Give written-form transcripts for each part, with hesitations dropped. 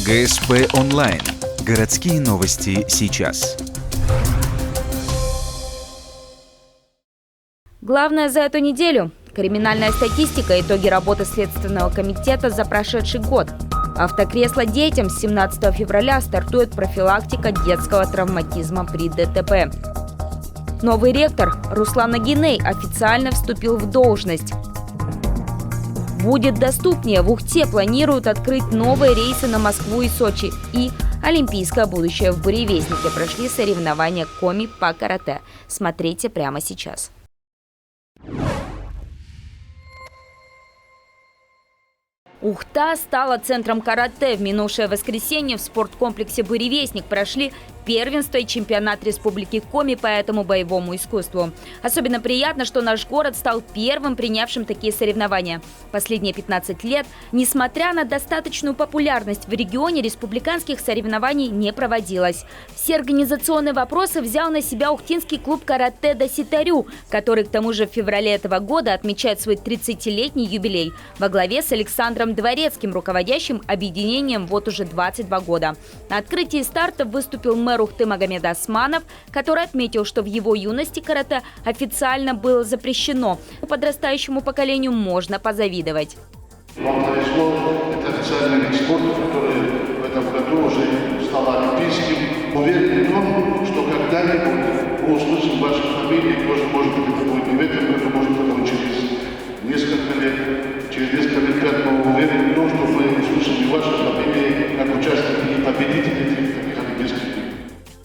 ГСП онлайн. Городские новости сейчас. Главное за эту неделю – криминальная статистика, итоги работы Следственного комитета за прошедший год. Автокресло детям с 17 февраля стартует профилактика детского травматизма при ДТП. Новый ректор Руслан Агиней официально вступил в должность. Будет доступнее. В Ухте планируют открыть новые рейсы на Москву и Сочи. И олимпийское будущее в Буревестнике прошли соревнования коми по карате. Смотрите прямо сейчас. Ухта стала центром карате. В минувшее воскресенье в спорткомплексе «Буревестник» прошли первенство и чемпионат республики Коми по этому боевому искусству. Особенно приятно, что наш город стал первым принявшим такие соревнования. Последние 15 лет, несмотря на достаточную популярность, в регионе республиканских соревнований не проводилось. Все организационные вопросы взял на себя ухтинский клуб карате «Доситарю», который к тому же в феврале этого года отмечает свой 30-летний юбилей во главе с Александром Дворецким, руководящим объединением вот уже 22 года. На открытии старта выступил мэр Ухты Магомед Османов, который отметил, что в его юности карате официально было запрещено. Подрастающему поколению можно позавидовать. Вам повезло, это официальный вид спорта, который в этом году уже стал олимпийским. Уверен в том, что когда-нибудь мы услышим ваши фамилии, тоже, может быть, это будет не в этом году, может быть, через несколько лет. Через несколько лет мы уверены в том, что мы услышим ваши фамилии как участники и победители таких олимпийских игр.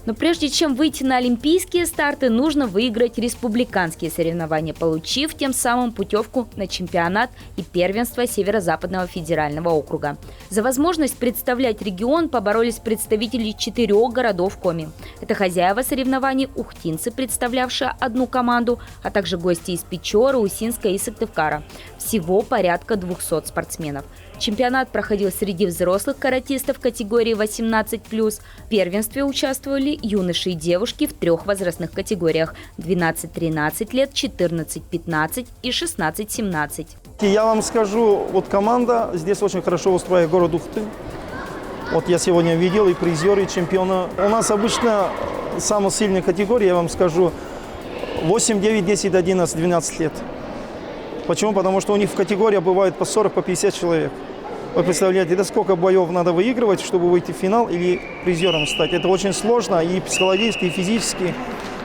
Но прежде чем выйти на олимпийские старты, нужно выиграть республиканские соревнования, получив тем самым путевку на чемпионат и первенство Северо-Западного федерального округа. За возможность представлять регион поборолись представители 4 городов Коми. Это хозяева соревнований, ухтинцы, представлявшие одну команду, а также гости из Печоры, Усинска и Сыктывкара. Всего порядка 200 спортсменов. Чемпионат проходил среди взрослых каратистов категории 18+. В первенстве участвовали юноши и девушки в 3 возрастных категориях – 12-13 лет, 14-15 и 16-17. Я вам скажу, вот команда здесь очень хорошо устроена, город Ухты. Вот я сегодня видел и призеры, и чемпиона. У нас обычно самая сильная категория, я вам скажу, 8, 9, 10, 11, 12 лет. Почему? Потому что у них в категории бывает по 40, по 50 человек. Вы представляете, это сколько боев надо выигрывать, чтобы выйти в финал или призером стать. Это очень сложно и психологически, и физически.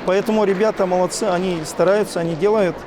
Поэтому ребята молодцы, они стараются, они делают.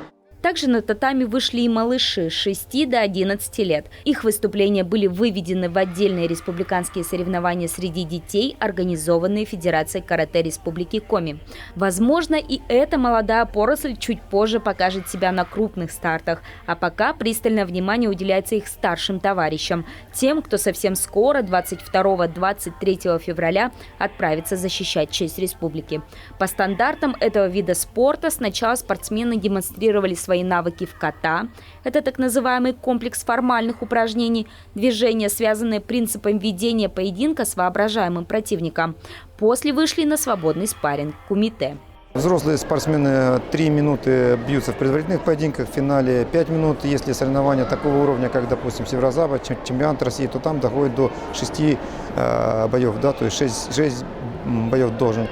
Также на татами вышли и малыши с 6 до 11 лет. Их выступления были выведены в отдельные республиканские соревнования среди детей, организованные Федерацией карате Республики Коми. Возможно, и эта молодая поросль чуть позже покажет себя на крупных стартах. А пока пристальное внимание уделяется их старшим товарищам. Тем, кто совсем скоро, 22-23 февраля, отправится защищать честь республики. По стандартам этого вида спорта сначала спортсмены демонстрировали свои навыки в ката. Это так называемый комплекс формальных упражнений, движения, связанные принципом ведения поединка с воображаемым противником. После вышли на свободный спарринг – кумите. Взрослые спортсмены 3 минуты бьются в предварительных поединках, в финале 5 минут. Если соревнования такого уровня, как, допустим, Северо-Запад, чемпионат России, то там доходит до 6 боев, да, то есть 6 боев должен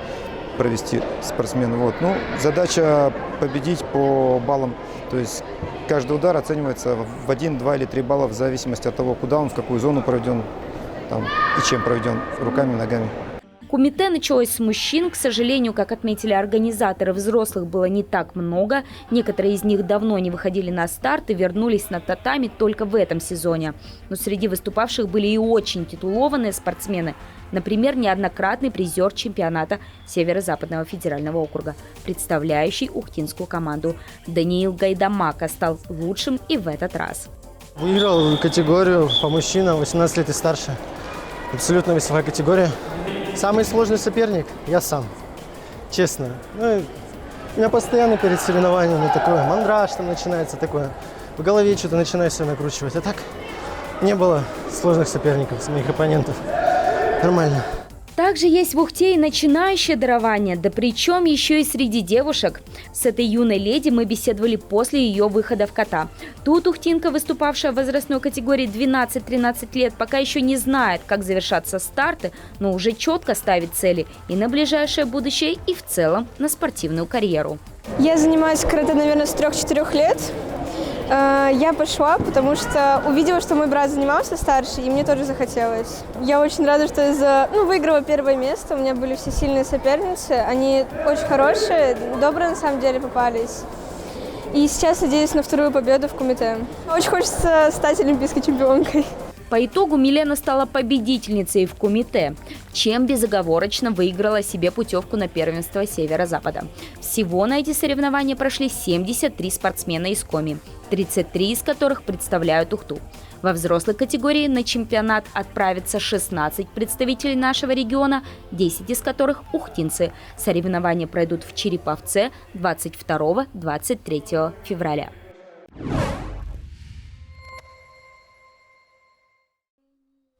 провести спортсмен. Вот. Ну, задача победить по баллам. То есть каждый удар оценивается в 1, 2 или 3 балла в зависимости от того, куда он, в какую зону проведен там, и чем проведен, руками, ногами. Кумите началось с мужчин. К сожалению, как отметили организаторы, взрослых было не так много. Некоторые из них давно не выходили на старт и вернулись на татами только в этом сезоне. Но среди выступавших были и очень титулованные спортсмены. Например, неоднократный призер чемпионата Северо-Западного федерального округа, представляющий ухтинскую команду. Даниил Гайдамака стал лучшим и в этот раз. Выиграл категорию по мужчинам 18 лет и старше. Абсолютно весовая категория. Самый сложный соперник – я сам, честно. Ну, у меня постоянно перед соревнованиями такое, мандраж там начинается такое. В голове что-то начинаю все накручивать. А так не было сложных соперников с моих оппонентов. Нормально. Также есть в Ухте и начинающее дарование, да причем еще и среди девушек. С этой юной леди мы беседовали после ее выхода в ката. Тут ухтинка, выступавшая в возрастной категории 12-13 лет, пока еще не знает, как завершаться старты, но уже четко ставит цели и на ближайшее будущее, и в целом на спортивную карьеру. Я занимаюсь карате, наверное, с 3-4 лет. Я пошла, потому что увидела, что мой брат занимался старше, и мне тоже захотелось. Я очень рада, что выиграла первое место. У меня были все сильные соперницы. Они очень хорошие, добрые на самом деле попались. И сейчас надеюсь на вторую победу в кумите. Очень хочется стать олимпийской чемпионкой. По итогу Милена стала победительницей в кумите, чем безоговорочно выиграла себе путевку на первенство Северо-Запада. Всего на эти соревнования прошли 73 спортсмена из Коми, 33 из которых представляют Ухту. Во взрослой категории на чемпионат отправится 16 представителей нашего региона, 10 из которых ухтинцы. Соревнования пройдут в Череповце 22-23 февраля.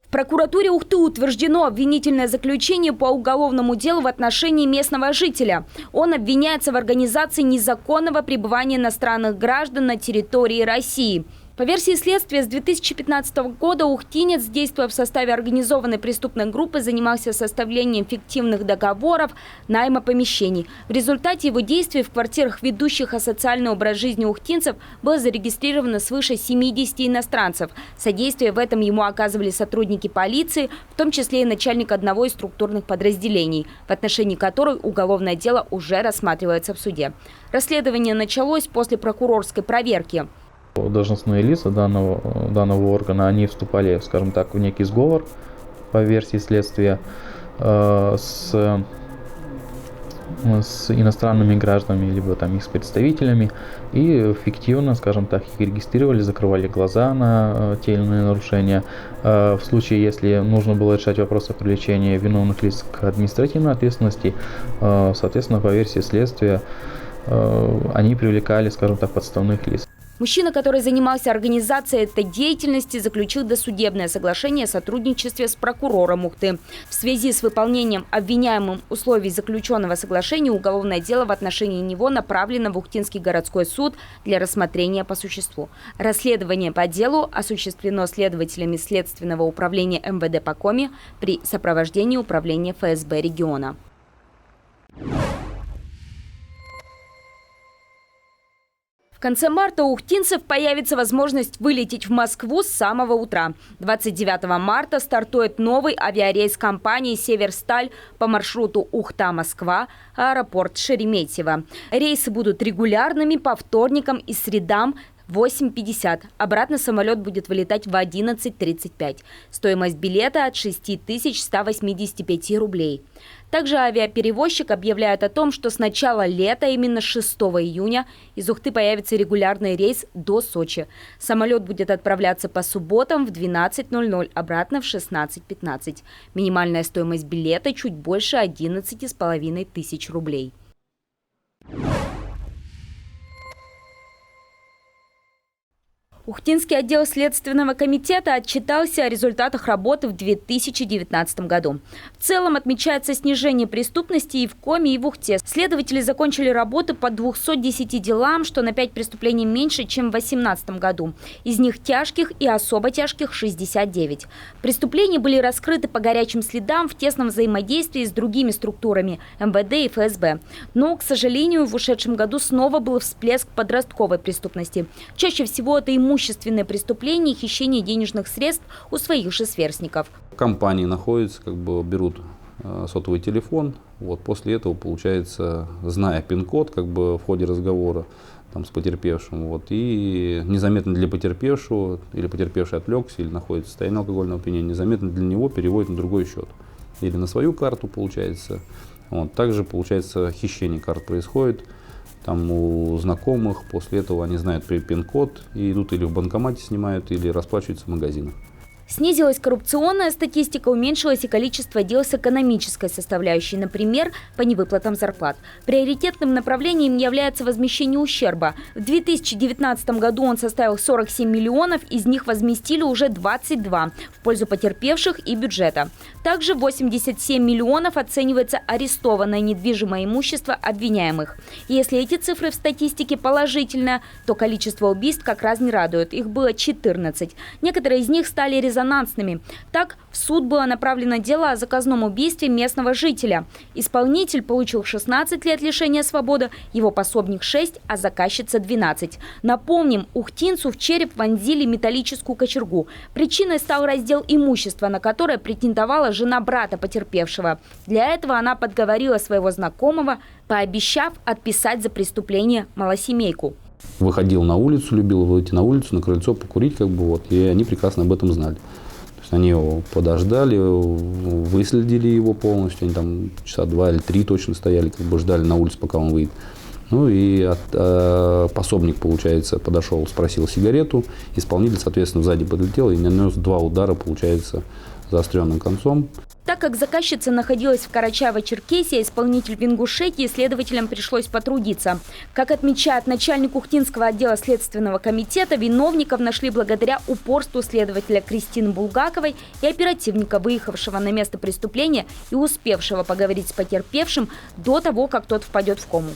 В прокуратуре Ухты утверждено обвинительное заключение по уголовному делу в отношении местного жителя. Он обвиняется в организации незаконного пребывания иностранных граждан на территории России. По версии следствия, с 2015 года ухтинец, действуя в составе организованной преступной группы, занимался составлением фиктивных договоров найма помещений. В результате его действий в квартирах ведущих асоциальный образ жизни ухтинцев было зарегистрировано свыше 70 иностранцев. Содействие в этом ему оказывали сотрудники полиции, в том числе и начальник одного из структурных подразделений, в отношении которой уголовное дело уже рассматривается в суде. Расследование началось после прокурорской проверки. Должностные лица данного органа, они вступали, скажем так, в некий сговор по версии следствия с иностранными гражданами, либо там их с представителями, и фиктивно, скажем так, их регистрировали, закрывали глаза на те или иные нарушения. В случае, если нужно было решать вопрос о привлечении виновных лиц к административной ответственности, соответственно, по версии следствия, они привлекали, скажем так, подставных лиц. Мужчина, который занимался организацией этой деятельности, заключил досудебное соглашение о сотрудничестве с прокурором Ухты. В связи с выполнением обвиняемым условий заключенного соглашения уголовное дело в отношении него направлено в Ухтинский городской суд для рассмотрения по существу. Расследование по делу осуществлено следователями Следственного управления МВД по Коми при сопровождении управления ФСБ региона. В конце марта у ухтинцев появится возможность вылететь в Москву с самого утра. 29 марта стартует новый авиарейс компании «Северсталь» по маршруту Ухта-Москва, аэропорт Шереметьево. Рейсы будут регулярными по вторникам и средам в 8:50. Обратно самолет будет вылетать в 11:35. Стоимость билета от 6185 рублей. Также авиаперевозчик объявляет о том, что с начала лета, именно 6 июня, из Ухты появится регулярный рейс до Сочи. Самолет будет отправляться по субботам в 12:00, обратно в 16:15. Минимальная стоимость билета чуть больше 11 500 рублей. Ухтинский отдел Следственного комитета отчитался о результатах работы в 2019 году. В целом отмечается снижение преступности и в Коми, и в Ухте. Следователи закончили работу по 210 делам, что на 5 преступлений меньше, чем в 2018 году. Из них тяжких и особо тяжких 69. Преступления были раскрыты по горячим следам в тесном взаимодействии с другими структурами МВД и ФСБ. Но, к сожалению, в ушедшем году снова был всплеск подростковой преступности. Чаще всего это имущественные преступления и хищение денежных средств у своих же сверстников. Компании находятся, берут сотовый телефон, после этого, получается, зная пин-код, в ходе разговора с потерпевшим, и незаметно для потерпевшего, или потерпевший отвлекся, или находится в состоянии алкогольного опьянения, незаметно для него переводит на другой счет. Или на свою карту, получается. Также, получается, хищение карт происходит. У знакомых, после этого они знают пин-код и идут или в банкомате снимают, или расплачиваются в магазинах. Снизилась коррупционная статистика, уменьшилось и количество дел с экономической составляющей, например, по невыплатам зарплат. Приоритетным направлением является возмещение ущерба. В 2019 году он составил 47 миллионов, из них возместили уже 22 в пользу потерпевших и бюджета. Также 87 миллионов оценивается арестованное недвижимое имущество обвиняемых. И если эти цифры в статистике положительные, то количество убийств как раз не радует. Их было 14. Некоторые из них стали резонансными. Так, в суд было направлено дело о заказном убийстве местного жителя. Исполнитель получил 16 лет лишения свободы, его пособник 6, а заказчица 12. Напомним, ухтинцу в череп вонзили металлическую кочергу. Причиной стал раздел имущества, на которое претендовала жена брата потерпевшего. Для этого она подговорила своего знакомого, пообещав отписать за преступление малосемейку. Выходил на улицу, любил выйти на улицу, на крыльцо покурить, и они прекрасно об этом знали. То есть они его подождали, выследили его полностью, они там часа 2 или 3 точно стояли, ждали на улице, пока он выйдет. Пособник, получается, подошел, спросил сигарету, исполнитель, соответственно, сзади подлетел и нанес 2 удара, получается, заостренным концом. Так как заказчица находилась в Карачаево-Черкесии, исполнитель в Ингушетии, следователям пришлось потрудиться. Как отмечает начальник Ухтинского отдела Следственного комитета, виновников нашли благодаря упорству следователя Кристины Булгаковой и оперативника, выехавшего на место преступления и успевшего поговорить с потерпевшим до того, как тот впадет в кому.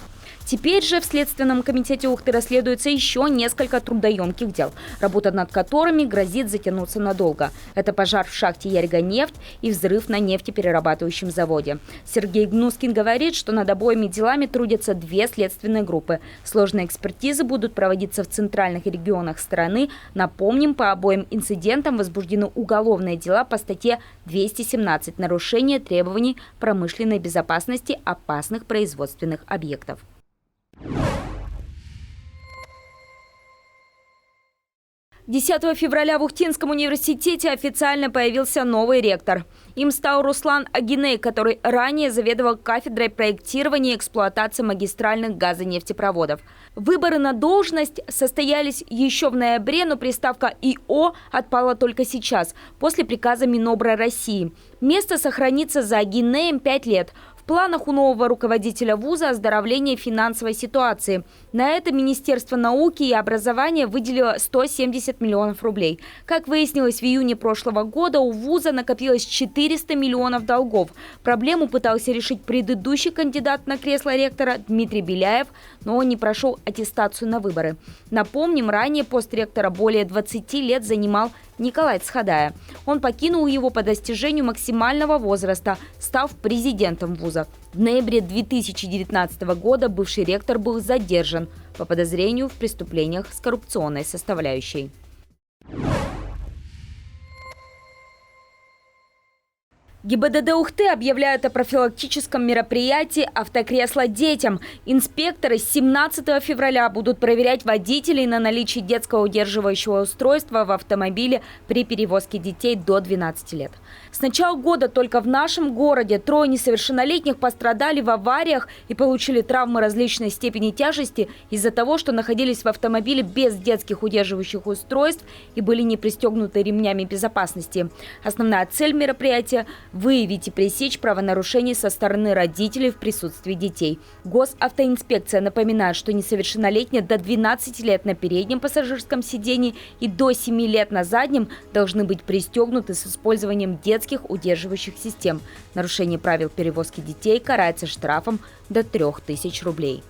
Теперь же в Следственном комитете Ухты расследуется еще несколько трудоемких дел, работа над которыми грозит затянуться надолго. Это пожар в шахте «Ярьганефть» и взрыв на нефтеперерабатывающем заводе. Сергей Гнускин говорит, что над обоими делами трудятся 2 следственные группы. Сложные экспертизы будут проводиться в центральных регионах страны. Напомним, по обоим инцидентам возбуждены уголовные дела по статье 217 «Нарушение требований промышленной безопасности опасных производственных объектов». 10 февраля в Ухтинском университете официально появился новый ректор. Им стал Руслан Агиней, который ранее заведовал кафедрой проектирования и эксплуатации магистральных газонефтепроводов. Выборы на должность состоялись еще в ноябре, но приставка «ИО» отпала только сейчас, после приказа Минобра России. Место сохранится за Агинеем 5 лет. В планах у нового руководителя вуза оздоровление финансовой ситуации. На это Министерство науки и образования выделило 170 миллионов рублей. Как выяснилось, в июне прошлого года у вуза накопилось 400 миллионов долгов. Проблему пытался решить предыдущий кандидат на кресло ректора Дмитрий Беляев, но он не прошел аттестацию на выборы. Напомним, ранее пост ректора более 20 лет занимал Николай Цхадая. Он покинул его по достижению максимального возраста, став президентом вуза. В ноябре 2019 года бывший ректор был задержан по подозрению в преступлениях с коррупционной составляющей. ГИБДД Ухты объявляет о профилактическом мероприятии «Автокресло детям». Инспекторы с 17 февраля будут проверять водителей на наличие детского удерживающего устройства в автомобиле при перевозке детей до 12 лет. С начала года только в нашем городе 3 несовершеннолетних пострадали в авариях и получили травмы различной степени тяжести из-за того, что находились в автомобиле без детских удерживающих устройств и были не пристегнуты ремнями безопасности. Основная цель мероприятия – выявить и пресечь правонарушения со стороны родителей в присутствии детей. Госавтоинспекция напоминает, что несовершеннолетние до 12 лет на переднем пассажирском сидении и до 7 лет на заднем должны быть пристегнуты с использованием детских удерживающих систем. Нарушение правил перевозки детей карается штрафом до 3000 рублей.